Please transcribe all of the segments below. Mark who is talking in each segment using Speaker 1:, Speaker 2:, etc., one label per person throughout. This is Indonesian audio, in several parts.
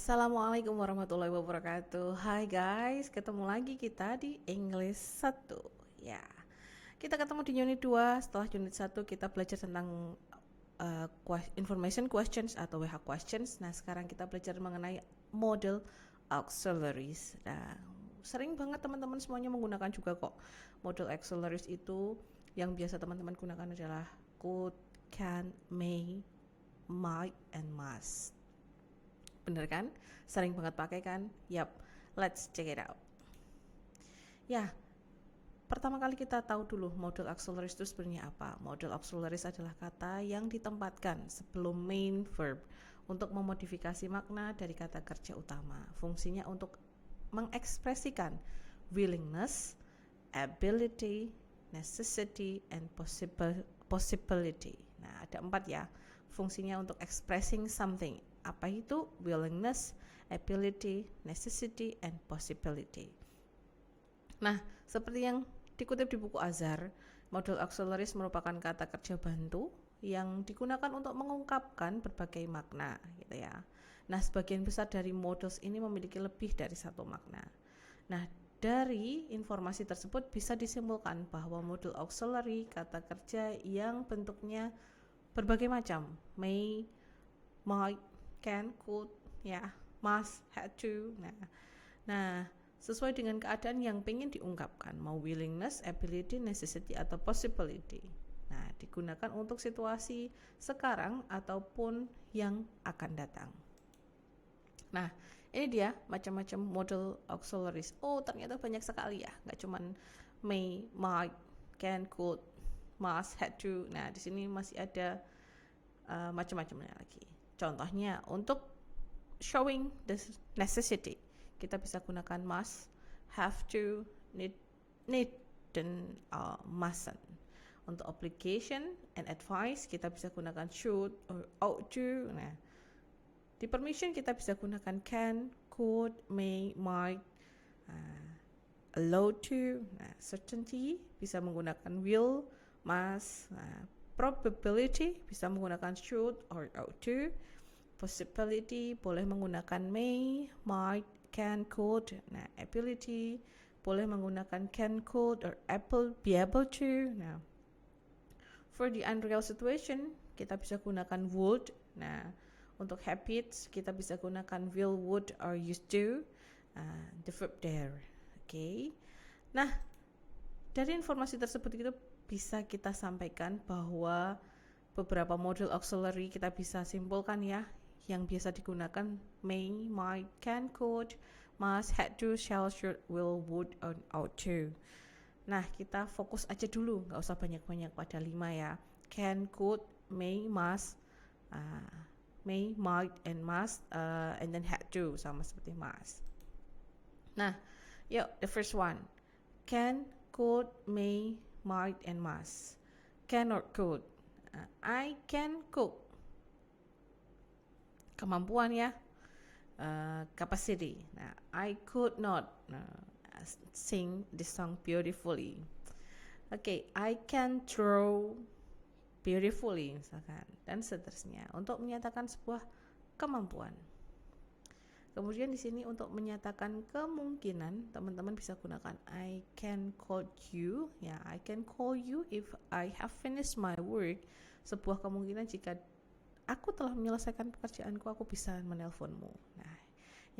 Speaker 1: Assalamualaikum warahmatullahi wabarakatuh. Hai guys, ketemu lagi kita di English 1. Ya. Kita ketemu di unit 2. Setelah unit 1 kita belajar tentang information questions atau WH questions. Nah, sekarang kita belajar mengenai model auxiliaries. Nah, sering banget teman-teman semuanya menggunakan juga kok. Model auxiliaries itu yang biasa teman-teman gunakan adalah could, can, may, might, and must. Bener kan? Sering banget pakai kan? Yap, let's check it out. Ya, pertama kali kita tahu dulu model auxiliaries itu sebenarnya apa. Model auxiliaries adalah kata yang ditempatkan sebelum main verb untuk memodifikasi makna dari kata kerja utama. Fungsinya untuk mengekspresikan willingness, ability, necessity, and possibility. Nah, ada 4 ya. Fungsinya untuk expressing something. Apa itu? Willingness, ability, necessity, and possibility. Nah, seperti yang dikutip di buku Azhar, model auxiliaries merupakan kata kerja bantu yang digunakan untuk mengungkapkan berbagai makna, gitu ya. Nah, sebagian besar dari models ini memiliki lebih dari satu makna. Nah, dari informasi tersebut bisa disimpulkan bahwa model auxiliary kata kerja yang bentuknya berbagai macam, may, might, can, could, ya, must, had to. Nah, sesuai dengan keadaan yang ingin diungkapkan, mau willingness, ability, necessity, atau possibility. Nah, digunakan untuk situasi sekarang ataupun yang akan datang. Nah, ini dia macam-macam model auxiliaries. Oh, ternyata banyak sekali ya, nggak cuman may, might, can, could, must, had to. Nah, di sini masih ada macam-macamnya lagi. Contohnya untuk showing the necessity, kita bisa gunakan must, have to, need dan mustn't. Untuk obligation and advice, kita bisa gunakan should or ought to. Nah, di permission kita bisa gunakan can, could, may, might, allow to. Nah, certainty bisa menggunakan will, must. Nah, probability bisa menggunakan should or ought to. Possibility boleh menggunakan may, might, can, could. Nah, ability boleh menggunakan can, could, or be able to. Nah, for the unreal situation kita bisa gunakan would. Nah, untuk habits kita bisa gunakan will, would, or used to. The verb there. Okay. Nah, dari informasi tersebut itu bisa kita sampaikan bahwa beberapa model auxiliary kita bisa simpulkan ya, yang biasa digunakan may, might, can, could, must, had to, shall, should, will, would, and ought to. Nah, kita fokus aja dulu, nggak usah banyak-banyak pada 5 ya. Can, could, may, must, may, might, and must, and then had to, sama seperti must. Nah, yuk, the first one. Can, could, may, might, and must. Can or could. I can cook. Kemampuan ya. Capacity. Nah, I could not sing this song beautifully. Okay, I can draw beautifully misalkan, dan seterusnya untuk menyatakan sebuah kemampuan. Kemudian di sini untuk menyatakan kemungkinan, teman-teman bisa gunakan I can call you. Ya, I can call you if I have finished my work. Sebuah kemungkinan jika aku telah menyelesaikan pekerjaanku, aku bisa menelponmu. Nah,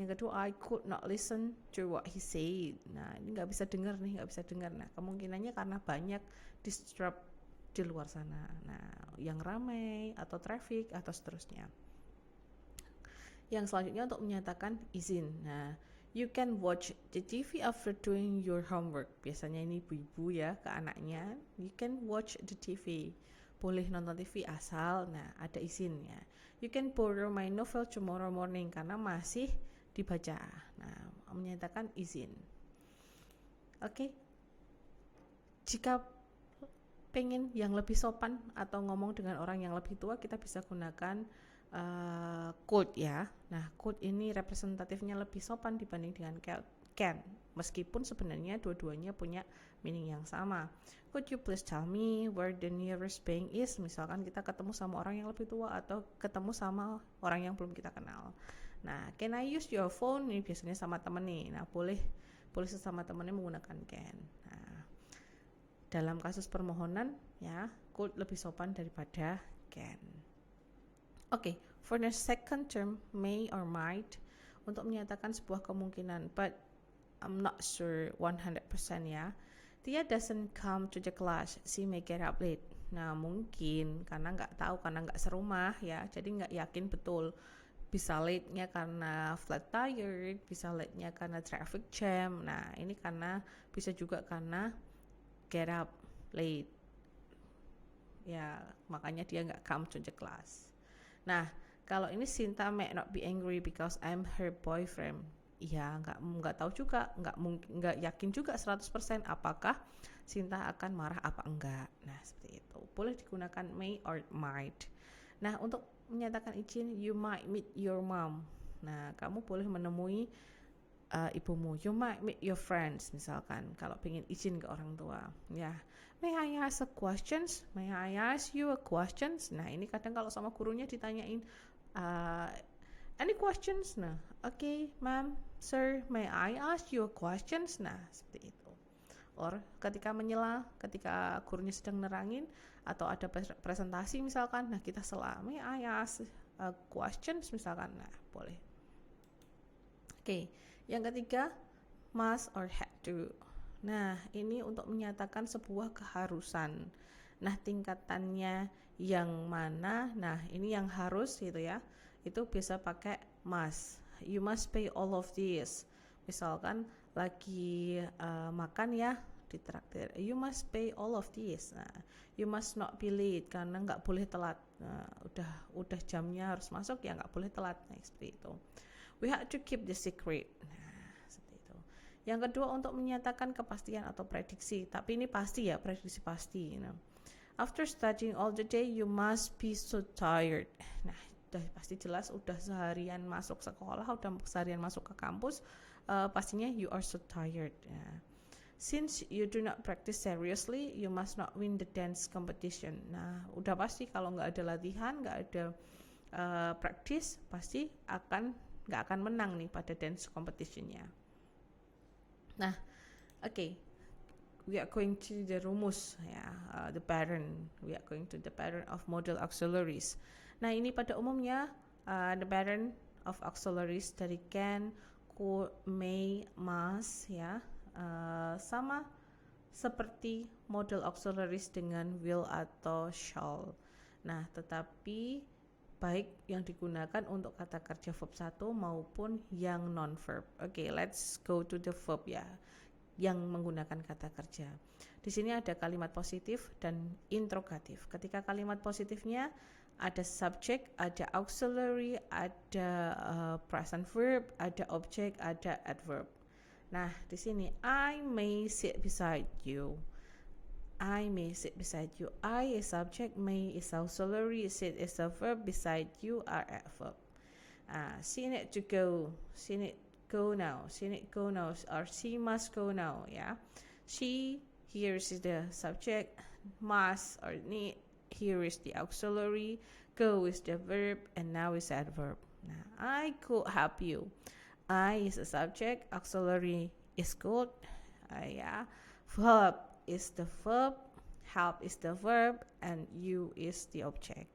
Speaker 1: yang kedua, I could not listen to what he said. Nah, ini nggak bisa dengar nih, nggak bisa dengar. Nah, kemungkinannya karena banyak disrupt di luar sana. Nah, yang ramai atau traffic atau seterusnya. Yang selanjutnya untuk menyatakan izin. Nah, you can watch the TV after doing your homework. Biasanya ini ibu-ibu ya ke anaknya. You can watch the TV. Boleh nonton TV asal ada izinnya. You can borrow my novel tomorrow morning karena masih dibaca. Nah, menyatakan izin. Oke. Jika pengen yang lebih sopan atau ngomong dengan orang yang lebih tua, kita bisa gunakan could ya. Nah, could ini representatifnya lebih sopan dibanding dengan can, meskipun sebenarnya dua-duanya punya meaning yang sama. Could you please tell me where the nearest bank is? Misalkan kita ketemu sama orang yang lebih tua atau ketemu sama orang yang belum kita kenal. Nah, can I use your phone? Ini biasanya sama temen nih. Nah, boleh sesama temennya menggunakan can. Nah, dalam kasus permohonan ya, could lebih sopan daripada can. Oke, for the second term, may or might, untuk menyatakan sebuah kemungkinan, but I'm not sure 100% ya. Tia doesn't come to the class, she may get up late. Nah, mungkin karena nggak tahu, karena nggak serumah ya, jadi nggak yakin betul. Bisa late-nya karena flat tire, bisa late-nya karena traffic jam. Nah, ini karena bisa juga karena get up late. Ya, makanya dia nggak come to the class. Nah, kalau ini Sinta may not be angry because I'm her boyfriend. Ya, nggak tahu juga, nggak yakin juga 100% apakah Sinta akan marah apa enggak. Nah, seperti itu. Boleh digunakan may or might. Nah, untuk menyatakan izin, you might meet your mom. Nah, kamu boleh menemui ibumu. You might meet your friends, misalkan kalau pengen izin ke orang tua. Ya, may I ask a questions? May I ask you a questions? Nah, ini kadang kalau sama gurunya ditanyain, any questions? Nah, okay, ma'am, sir, may I ask you a questions? Nah, seperti itu. Or ketika menyela, ketika gurunya sedang nerangin atau ada presentasi misalkan, nah kita sela, may I ask questions misalkan, nah boleh. Oke, yang ketiga, must or had to. Nah, ini untuk menyatakan sebuah keharusan. Nah, tingkatannya yang mana? Nah, ini yang harus gitu ya. Itu biasa pakai must. You must pay all of this. Misalkan lagi makan ya, ditraktir, you must pay all of this. Nah, you must not be late, karena nggak boleh telat. Nah, udah jamnya harus masuk ya, nggak boleh telat. Nah, seperti itu. We had to keep the secret. Nah, seperti itu. Yang kedua, untuk menyatakan kepastian atau prediksi, tapi ini pasti ya, prediksi pasti. Nah, after studying all the day, you must be so tired. Nah, udah pasti jelas, udah seharian masuk sekolah, udah seharian masuk ke kampus, pastinya you are so tired. Nah, since you do not practice seriously, you must not win the dance competition. Nah, udah pasti kalau nggak ada latihan, nggak ada practice, pasti nggak akan menang nih pada dance competitionnya. Nah, okay, we are going to the rumus ya, the pattern. We are going to the pattern of model auxiliaries. Nah, ini pada umumnya the pattern of auxiliaries dari can, could, may, must ya. Sama seperti model auxiliaries dengan will atau shall. Nah, tetapi baik yang digunakan untuk kata kerja verb 1 maupun yang non-verb. Oke, let's go to the verb ya, yang menggunakan kata kerja. Di sini ada kalimat positif dan interrogatif. Ketika kalimat positifnya ada subject, ada auxiliary, ada present verb, ada object, ada adverb. Nah, di sini I may sit beside you. I may sit beside you. I is subject, may is auxiliary, sit is a verb, beside you are adverb. She need to go. She need go now. She need go now, or she must go now. Yeah. She, here is the subject. Must or need, here is the auxiliary. Go is the verb, and now is adverb. Now, I could help you. I is a subject, auxiliary is could, yeah. Verb is the verb, help is the verb, and you is the object.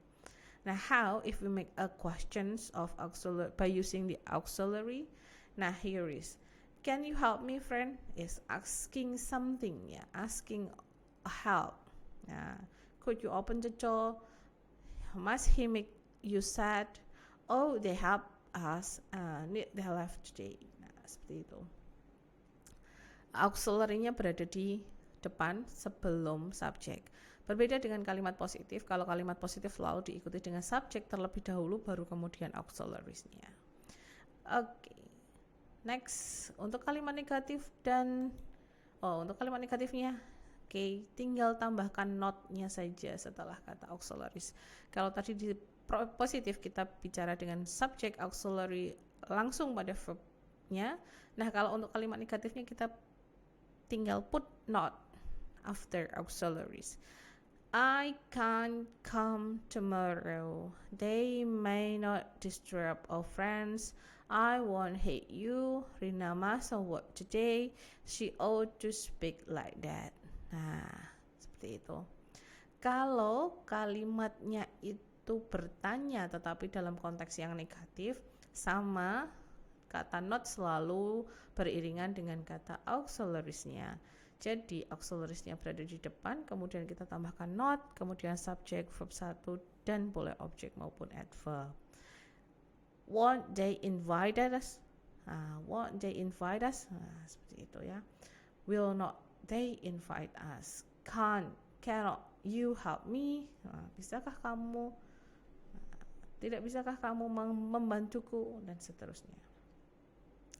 Speaker 1: Now, how if we make a questions of auxiliary by using the auxiliary? Now, here is, can you help me, friend? Is asking something, yeah, asking help. Could you open the door? Must he make you sad? Oh, they help us, need the left today. Nah, seperti itu. Auxiliary-nya berada di depan sebelum subjek. Berbeda dengan kalimat positif, kalau kalimat positif selalu diikuti dengan subjek terlebih dahulu baru kemudian auxiliaries-nya. Oke. Next, untuk kalimat negatif untuk kalimat negatifnya, tinggal tambahkan not-nya saja setelah kata auxiliaries. Kalau tadi di positif kita bicara dengan subject auxiliary langsung pada verbnya. Nah, kalau untuk kalimat negatifnya kita tinggal put not after auxiliaries. I can't come tomorrow. They may not disturb our friends. I won't hate you. Rina must work today. She ought to speak like that. Nah, seperti itu. Kalau kalimatnya itu bertanya tetapi dalam konteks yang negatif, sama kata not selalu beriringan dengan kata auxiliaries-nya. Jadi auxiliaries-nya berada di depan, kemudian kita tambahkan not, kemudian subjek, verb 1, dan boleh objek maupun adverb. Won't they invite us? Won't they invite us? Seperti itu ya. Will not they invite us? Cannot you help me? Bisakah kamu? Tidak bisakah kamu membantuku? Dan seterusnya.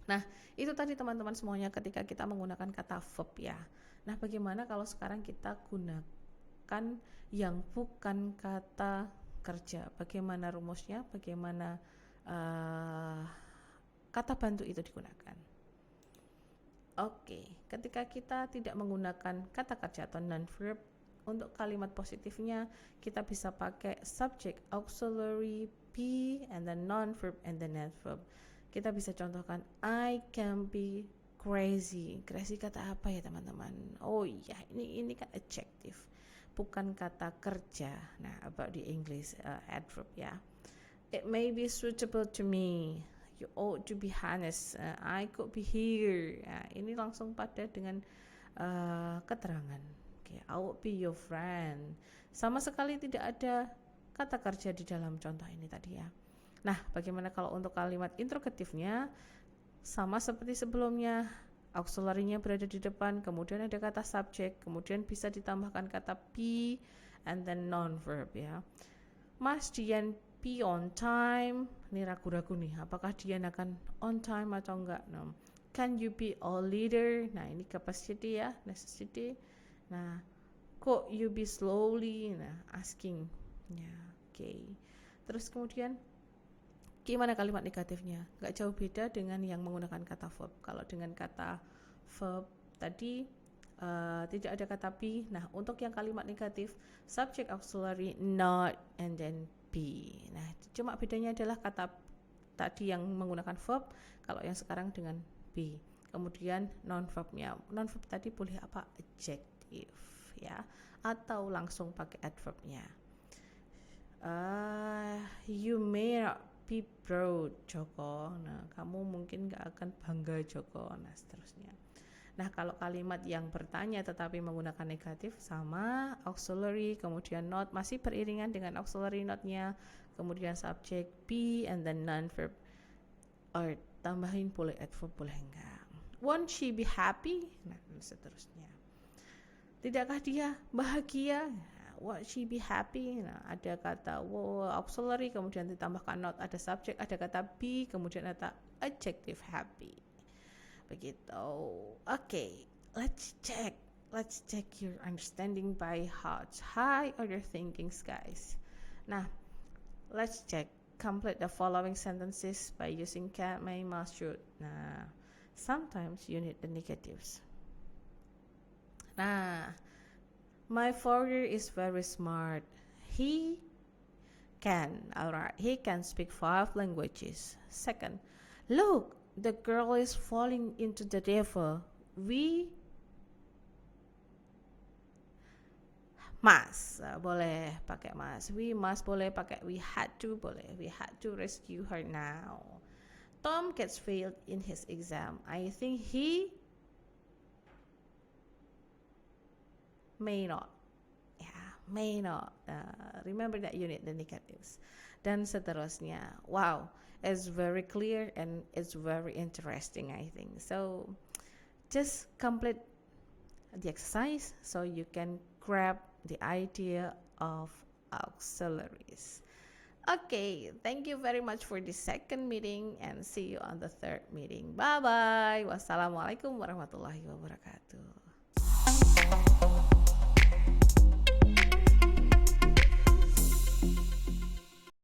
Speaker 1: Nah, itu tadi teman-teman semuanya ketika kita menggunakan kata verb ya. Nah, bagaimana kalau sekarang kita gunakan yang bukan kata kerja? Bagaimana rumusnya? Bagaimana kata bantu itu digunakan? Oke, ketika kita tidak menggunakan kata kerja atau non-verb, untuk kalimat positifnya kita bisa pakai subject, auxiliary, be, and then non-verb, and then adverb. Kita bisa contohkan, I can be crazy. Crazy kata apa ya teman-teman? Oh iya, ini kan adjective, bukan kata kerja. Nah, about the English adverb ya. It may be suitable to me. You ought to be honest. I could be here. Nah, ini langsung pada dengan keterangan. Okay, I would be your friend. Sama sekali tidak ada kata kerja di dalam contoh ini tadi ya. Nah, bagaimana kalau untuk kalimat interrogatifnya? Sama seperti sebelumnya, auxiliary-nya berada di depan, kemudian ada kata subjek, kemudian bisa ditambahkan kata be, and then non-verb ya. Mas Dian be on time? Ini ragu-ragu nih, apakah Dian akan on time atau enggak? No. Can you be a leader? Nah, ini capacity ya, necessity. Nah, could you be slowly? Nah, asking. Ya, okay. Terus kemudian gimana kalimat negatifnya? Gak jauh beda dengan yang menggunakan kata verb. Kalau dengan kata verb tadi tidak ada kata be. Nah, untuk yang kalimat negatif, subject, auxiliary, not, and then be. Nah, cuma bedanya adalah kata tadi yang menggunakan verb, kalau yang sekarang dengan be. Kemudian non-verbnya. Non-verb tadi boleh apa? Adjective ya, atau langsung pakai adverbnya. You may not be proud, Joko. Nah, kamu mungkin gak akan bangga, Joko. Nah, seterusnya. Nah, kalau kalimat yang bertanya tetapi menggunakan negatif, sama auxiliary, kemudian not, masih beriringan dengan auxiliary not-nya, kemudian subject, be, and then non-verb. Or tambahin boleh adverb, boleh enggak. Won't she be happy? Nah, seterusnya. Tidakkah dia bahagia? Won't she be happy? Nah, ada kata auxiliary, kemudian ditambahkan not, ada subject, ada kata be, kemudian ada adjective happy. Begitu. Okay, let's check your understanding by heart. How are your thinkings, guys? Nah, let's check. Complete the following sentences by using can, may, must, should. Nah, sometimes you need the negatives. Nah, my father is very smart. He can speak 5 languages. Second, look, the girl is falling into the river. We must, boleh pakai must. We must boleh pakai we had to, boleh. We had to rescue her now. Tom gets failed in his exam. I think he may not. May not. Remember that you need the negatives. Dan seterusnya. Wow, it's very clear and it's very interesting, I think. So just complete the exercise so you can grab the idea of auxiliaries. Okay, thank you very much for the second meeting and see you on the third meeting. Bye bye. Wassalamualaikum warahmatullahi wabarakatuh.